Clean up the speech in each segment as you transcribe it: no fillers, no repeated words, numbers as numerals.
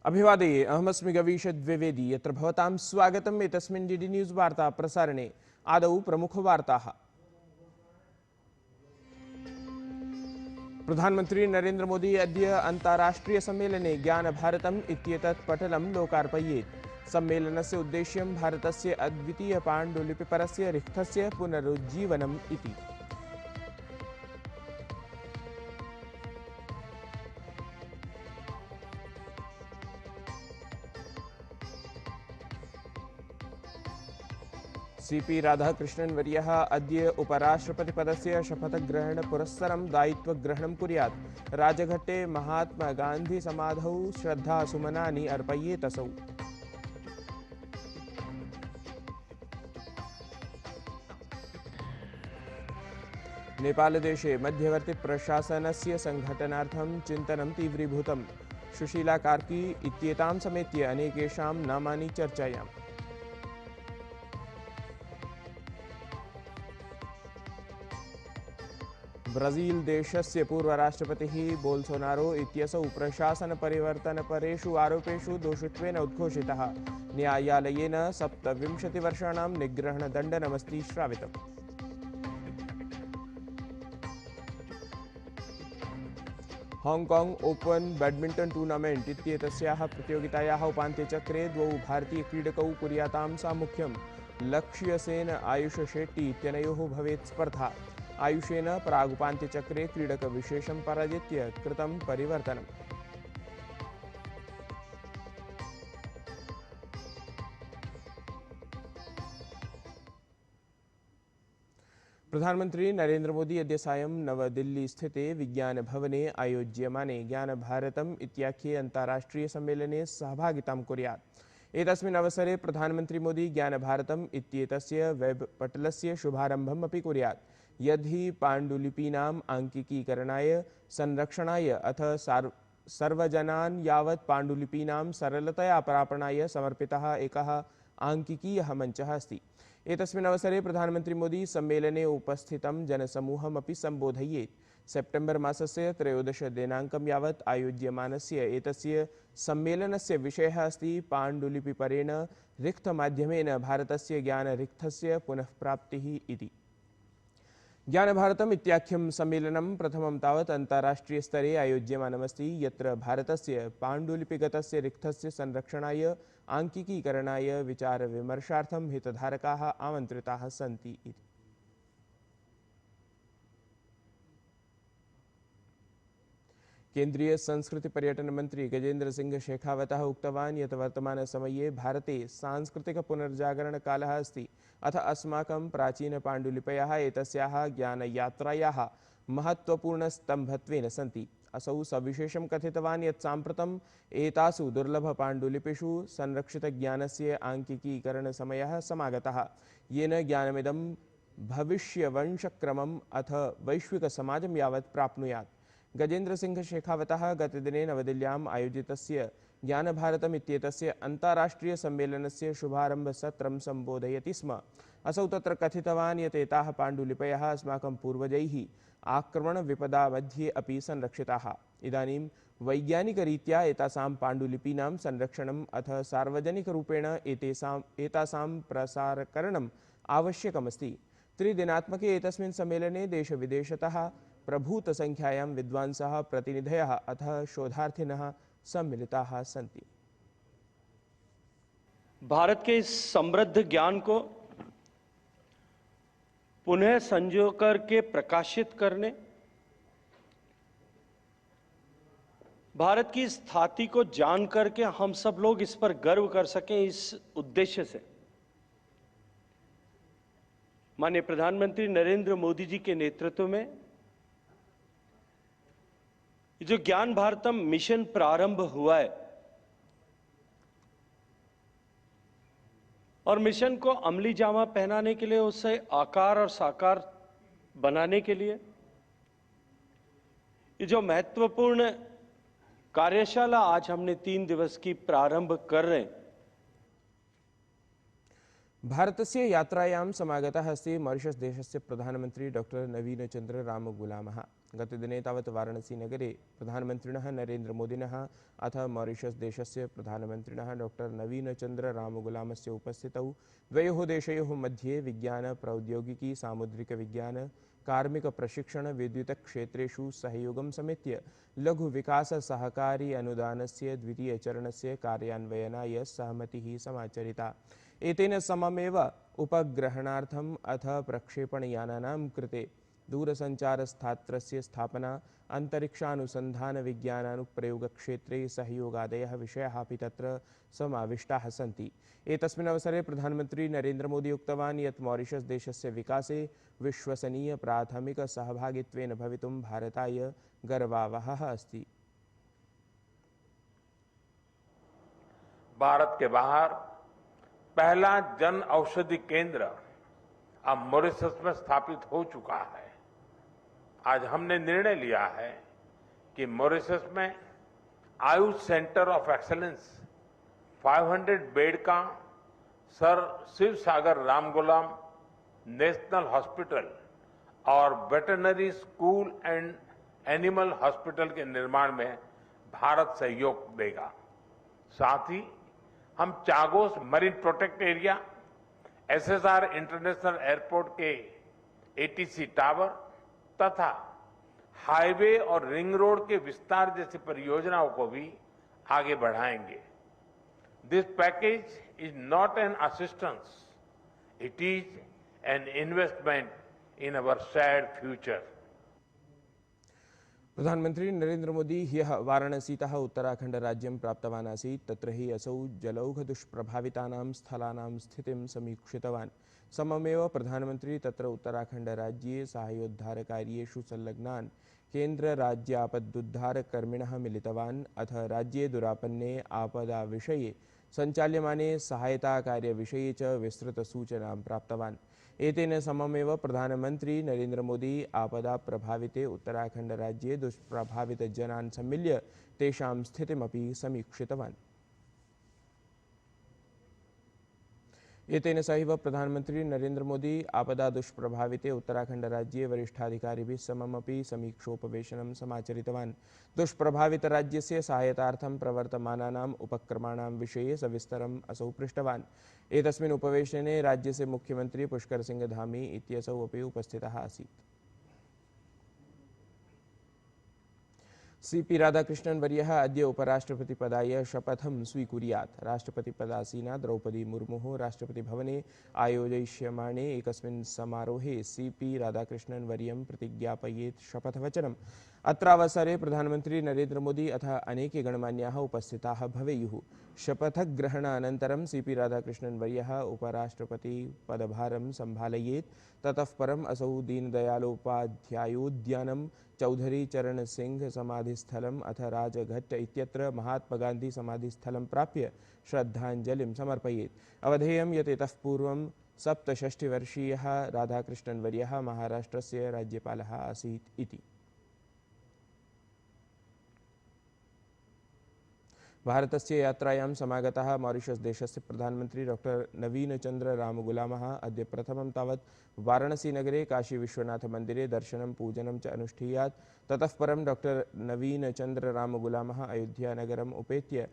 अभिवादये अहमस्मि गवीश द्विवेदी यत्र भवतां स्वागतम् एतस्मिन् डीडी न्यूज़ वार्ता प्रसारणे। आदौ प्रमुखवार्ताः। प्रधानमन्त्री नरेन्द्र मोदी अद्य अन्ताराष्ट्रिय सम्मेलने ज्ञान भारतम् इत्येतत् पटलं लोकार्पयेत्। सम्मेलनस्य उद्देश्यं भारतस्य अद्वितीय पाण्डुलिपिपरस्य रिक्थस्य पुनरुज्जीवनम् इति। सीपी राधाकृष्णन् वर्यः अद्य उपराष्ट्रपतिपदस्य शपथग्रहणपुरस्सरं दायित्वग्रहणं कुर्यात्। राजघट्टे महात्मा गान्धी समाधौ श्रद्धासुमनानि अर्पयेत् असौ। नेपालदेशे मध्यवर्ति प्रशासनस्य संघटनार्थं चिन्तनं तीव्रीभूतम्। सुशीला कार्की इत्येतां समेत्य अनेकेषां नामानि चर्चायाम्। ब्राजील देशस्य पूर्वराष्ट्रपतिः बोल्सोनारो इत्यसौ प्रशासनपरिवर्तनपरेषु आरोपेषु दोषित्वेन उद्घोषितः। न्यायालयेन 27 वर्षाणां निग्रहणदण्डनमस्ति श्रावितम्। हांगकांग ओपन बैडमिंटन टूर्नामेंट इत्येतस्याः प्रतियोगितायाः उपान्त्यचक्रे द्वौ भारतीयक्रीडकौ कुर्यातां साम्मुख्यम्। लक्ष्यसेन आयुष शेट्टी इत्यनयोः भवेत् स्पर्धा। आयुषेन प्रागुपान्त्यचक्रे क्रीडकविशेषं पराजित्य कृतं परिवर्तनम्। प्रधानमंत्री नरेन्द्र मोदी अद्य सायं नवदिल्लीस्थिते विज्ञानभवने आयोज्यमाने ज्ञानभारतम् इत्याख्ये अन्ताराष्ट्रियसम्मेलने सहभागितां कुर्यात्। एतस्मिन् अवसरे प्रधानमंत्री मोदी ज्ञानभारतम् इत्येतस्य वेबपटलस्य शुभारम्भम् अपि कुर्यात्। यद्धि पाण्डुलिपीनाम् आङ्किकीकरणाय संरक्षणाय अथ सर्वजनान् यावत् पाण्डुलिपीनां सरलतया प्रापणाय समर्पितः एकः आङ्किकीयः मञ्चः अस्ति। एतस्मिन् अवसरे प्रधानमंत्री मोदी सम्मेलने उपस्थितं जनसमूहमपि सम्बोधयेत्। सेप्टेम्बर् मासस्य 13 दिनाङ्कं यावत् आयोज्यमानस्य एतस्य सम्मेलनस्य विषयः अस्ति पाण्डुलिपिपरेण रिक्थमाध्यमेन भारतस्य ज्ञानरिक्थस्य पुनःप्राप्तिः इति। ज्ञानभारतम् इत्याख्यं सम्मेलनं प्रथमं तावत् अन्ताराष्ट्रियस्तरे आयोज्यमानमस्ति, यत्र भारतस्य पाण्डुलिपिगतस्य रिक्थस्य संरक्षणाय आङ्किकीकरणाय विचारविमर्शार्थं हितधारकाः आमन्त्रिताः सन्ति इति। केन्द्रीय संस्कृति पर्यटन मंत्री गजेन्द्र सिंह शेखावतः उक्तवान् यत् वर्तमानसमये भारते सांस्कृतिक पुनर्जागरण कालः अस्ति। अथ अस्माकं प्राचीनपाण्डुलिपयः एतस्याः ज्ञानयात्रायाः महत्त्वपूर्णस्तम्भत्वेन सन्ति। असौ सविशेषं कथितवान् यत् साम्प्रतम् एतासु दुर्लभपाण्डुलिपिषु संरक्षितज्ञानस्य आङ्किकीकरणसमयः समागतः, येन ज्ञानमिदं भविष्यवंशक्रमम् अथ वैश्विकसमाजं यावत् प्राप्नुयात्। गजेन्द्र सिंह शेखावतः गतदिने नवदिल्ल्याम् आयोजितस्य ज्ञानभारतम् इत्येतस्य अन्ताराष्ट्रियसम्मेलनस्य शुभारम्भसत्रं सम्बोधयति स्म। असौ तत्र कथितवान् यत् एताः पाण्डुलिपयः अस्माकं पूर्वजैः आक्रमणविपदामध्ये अपि संरक्षिताः। इदानीं वैज्ञानिकरीत्या एतासां पाण्डुलिपीनां संरक्षणम् अथ सार्वजनिकरूपेण एतासां प्रसारकरणम् आवश्यकमस्ति। त्रिदिनात्मके एतस्मिन् सम्मेलने देशविदेशतः प्रभूतसंख्यायां विद्वांसः, प्रतिनिधयः अथ शोधार्थिनः सम्मिलिताः सन्ति। भारत के इस समृद्ध ज्ञान को पुनः संजो करके प्रकाशित करने, भारत की इस थाती को जान करके हम सब लोग इस पर गर्व कर सकें, इस उद्देश्य से माननीय प्रधानमंत्री नरेंद्र मोदी जी के नेतृत्व में जो ज्ञान भारतम मिशन प्रारंभ हुआ है और मिशन को अमली जामा पहनाने के लिए, उसे आकार और साकार बनाने के लिए ये जो महत्वपूर्ण कार्यशाला आज हमने 3 दिवस की प्रारंभ कर रहे हैं। भारतस्य यात्रायां समागतः अस्ति मॉरिशस् देशस्य प्रधानमन्त्री डॉक्टर नवीनचन्द्र रामगुलामः। गतदिने तावत् वाराणसीनगरे प्रधानमन्त्रिणः नरेन्द्रमोदिनः अथ मॉरिशस् देशस्य प्रधानमन्त्रिणः डॉक्टर नवीनचन्द्र रामगुलामस्य उपस्थितौ द्वयोः देशयोः मध्ये विज्ञान प्रौद्योगिकी सामुद्रिकविज्ञान कार्मिकप्रशिक्षण विद्युतक्षेत्रेषु सहयोगं समेत्य लघुविकाससहकारी अनुदानस्य द्वितीयचरणस्य कार्यान्वयनाय सहमतिः समाचरिता। एतेन सममेव उपग्रहणार्थम् अथ प्रक्षेपणयानानां कृते दूरसञ्चारस्थात्रस्य स्थापना अन्तरिक्षानुसन्धानविज्ञानानुप्रयोगक्षेत्रे सहयोगादयः विषयाः अपि तत्र समाविष्टाः सन्ति। एतस्मिन् अवसरे प्रधानमन्त्री नरेन्द्रमोदी उक्तवान् यत् मॉरिशस् देशस्य विकासे विश्वसनीयप्राथमिकसहभागित्वेन भवितुं भारताय गर्वावहः अस्ति। भारत के बाहर पहला जन औषधि केंद्र अब मॉरिशस में स्थापित हो चुका है। आज हमने निर्णय लिया है कि मॉरिशस में Ayush centre of excellence 500 bed का सर शिव सागर रामगुलाम नेशनल हॉस्पिटल और veterinary school and animal hospital के निर्माण में भारत सहयोग देगा। साथ ही हम Chagos marine protect area, SSR international airport के एटीसी टावर तथा हाईवे और रिंग रोड के विस्तार जैसी परियोजनाओं को भी आगे बढ़ाएंगे। This package is not an assistance, it is an investment in our shared future. प्रधानमंत्री नरेंद्र मोदी ह्यः वाराणसीतः उत्तराखण्डराज्यं प्राप्तवान् आसीत्। तत्र हि असौ जलौघदुष्प्रभावितानां स्थलानां स्थितिं समीक्षितवान्। सममेव प्रधानमंत्री तत्र उत्तराखण्डराज्ये साहाय्योद्धारकार्येषु संलग्नान् केन्द्रराज्यापदुद्धारकर्मिणः मिलितवान्। अथ राज्ये दुरापन्ने आपदाविषये सञ्चाल्यमाने सहायताकार्यविषये च विस्तृतसूचनां प्राप्तवान्। एतेन सममेव प्रधानमंत्री नरेंद्र मोदी आपदा प्रभाविते उत्तराखंड राज्ये दुष्प्रभावितजनान् सम्मिल्य तेषां स्थितिमपि समीक्षितवान्। एतेन सहैव प्रधानमंत्री नरेंद्र मोदी आपदा दुष्प्रभाविते उत्तराखंड राज्ये वरिष्ठाधिकारिभिः सममपि समीक्षोपवेशनं समाचरितवान्। दुष्प्रभावित राज्यस्य सहायतार्थं प्रवर्तमानानाम् उपक्रमाणां विषये सविस्तरम् असौ पृष्टवान्। एतस्मिन् उपवेशने राज्यस्य मुख्यमंत्री पुष्कर सिंह धामी इत्यसौ अपि उपस्थितः आसीत्। सीपी राधाकृष्णन् वर्यः अद्य उपराष्ट्रपतिपदाय शपथं स्वीकुर्यात्। राष्ट्रपतिपदासीना द्रौपदी मुर्मुः राष्ट्रपतिभवने आयोजयिष्यमाणे एकस्मिन् समारोहे सीपी राधाकृष्णन् वर्यं प्रतिज्ञापयेत् शपथवचनम्। अत्रावसरे प्रधानमंत्री नरेंद्र मोदी अथ अनेके गणमान्याः उपस्थिताः भवेयुः। शपथग्रहणानन्तरं सीपी राधाकृष्णन् वर्यः उपराष्ट्रपतिपदभारं सम्भालयेत्। ततः परम् असौ दीनदयालोपाध्यायोद्यानं, चौधरी चरण सिंह समाधिस्थलम् अथ राजघट्ट इत्यत्र महात्मा गांधी समाधिस्थलं प्राप्य श्रद्धाञ्जलिं समर्पयेत्। अवधेयं यत् इतः पूर्वं 67 राधाकृष्णन् वर्यः महाराष्ट्रस्य राज्यपालः आसीत् इति। भारतस्य यात्रायां समागतः मॉरिशस् देशस्य प्रधानमंत्री डॉक्टर नवीनचन्द्र रामगुलामः अद्य प्रथमं तावत् वाराणसीनगरे काशीविश्वनाथमन्दिरे दर्शनं पूजनं च अनुष्ठीयात्। ततः परं डॉक्टर नवीनचन्द्र रामगुलामः अयोध्यानगरम् उपेत्य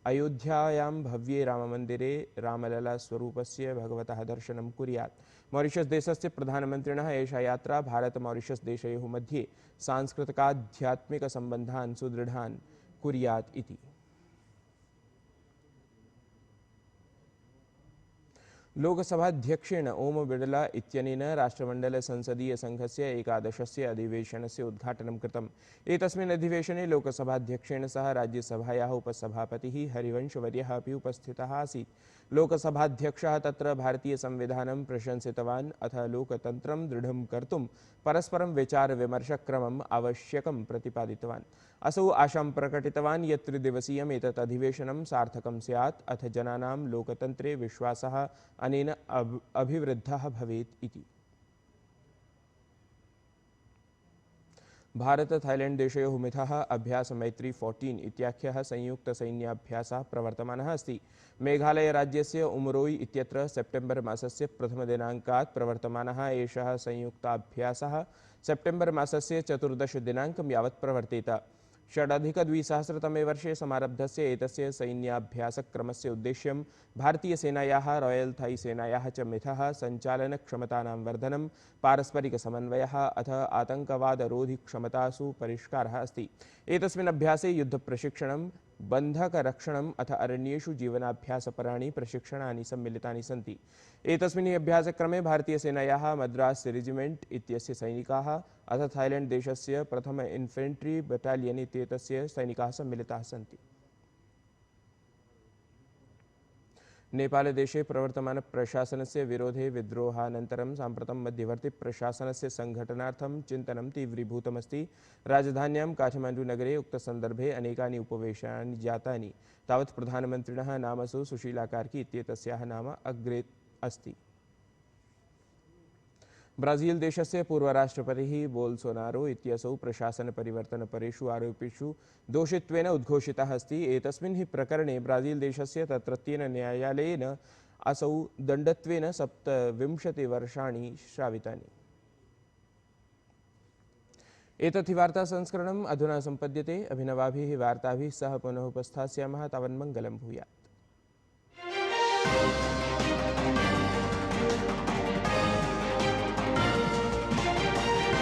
अयोध्यायां भव्ये राममन्दिरे रामललास्वरूपस्य भगवतः दर्शनं कुर्यात्। मॉरिशस् देशस्य प्रधानमन्त्रिणः एषा यात्रा भारत मॉरिशस् देशयोः मध्ये सांस्कृतिकाध्यात्मिकसम्बन्धान् सुदृढान् कुर्यात् इति। लोकसभाध्यक्षेण ओम बिड़ला इत्यनेन राष्ट्रमण्डल संसदीय संघस्य 11 अधिवेशनस्य उद्घाटनं कृतम्। एतस्मिन् अधिवेशने लोकसभाध्यक्षेण सह राज्यसभायाः उपसभापतिः हरिवंशवर्यः अपि उपस्थितः आसीत्। लोकसभाध्यक्षः तत्र भारतीयसंविधानं प्रशंसितवान् अथ लोकतन्त्रं दृढं कर्तुं परस्परं विचारविमर्शक्रमम् आवश्यकं प्रतिपादितवान्। असौ आशां प्रकटितवान् यत् त्रिदिवसीयम् एतत् अधिवेशनं सार्थकं स्यात् अथ जनानां लोकतन्त्रे विश्वासः अनेन अभिवृद्धः भवेत् इति। भारत थाईलैंड देशयोः मिथः अभ्यास मैत्री 14 इत्याख्यः संयुक्तसैन्याभ्यासः प्रवर्तमानः अस्ति। मेघालयराज्यस्य उमरोई इत्यत्र सेप्टेम्बर् मासस्य प्रथमदिनाङ्कात् प्रवर्तमानः एषः संयुक्ताभ्यासः सेप्टेम्बर् मासस्य 14 दिनाङ्कं यावत् प्रवर्तेत। षडधिकद्विसहस्रतमे वर्षे समारब्धस्य एतस्य सैन्याभ्यासक्रमस्य उद्देश्यं भारतीयसेनायाः रॉयल थाई सेनायाः च मिथः सञ्चालनक्षमतानां वर्धनं, पारस्परिकसमन्वयः अथ आतङ्कवादरोधिक्षमतासु परिष्कारः अस्ति। एतस्मिन् अभ्यासे युद्धप्रशिक्षणं, बन्धकरक्षणम् अथ अरण्येषु जीवनाभ्यासपराणि प्रशिक्षणानि सम्मिलितानि सन्ति। एतस्मिन् अभ्यासक्रमे भारतीयसेनायाः मद्रास् रेजिमेण्ट् इत्यस्य सैनिकाः अथ थाईलैण्ड् देशस्य प्रथम इन्फेण्ट्री बटालियन् इत्येतस्य सैनिकाः सम्मिलिताः सन्ति। नेपालदेशे प्रवर्तमानप्रशासनस्य विरोधे विद्रोहानन्तरं साम्प्रतं मध्यवर्तिप्रशासनस्य सङ्घटनार्थं चिन्तनं तीव्रीभूतमस्ति। राजधान्यां काठमाण्डुनगरे उक्तसन्दर्भे अनेकानि उपवेशनानि जातानि। तावत् प्रधानमन्त्रिणः नामसु सुशीला कार्की इत्येतस्याः नाम अग्रे अस्ति। ब्राजील देशस्य पूर्वराष्ट्रपतिः बोल्सोनारो इत्यसौ प्रशासनपरिवर्तनपरेषु आरोपेषु दोषित्वेन उद्घोषितः अस्ति। एतस्मिन् हि प्रकरणे ब्राजील देशस्य तत्रत्येन न्यायालयेन असौ दण्डत्वेन 27 वर्षाणि श्रावितानि। एतत् हि वार्तासंस्करणम् अधुना सम्पद्यते। अभिनवाभिः वार्ताभिः सह पुनः उपस्थास्यामः। तावन्मङ्गलं भूयात्।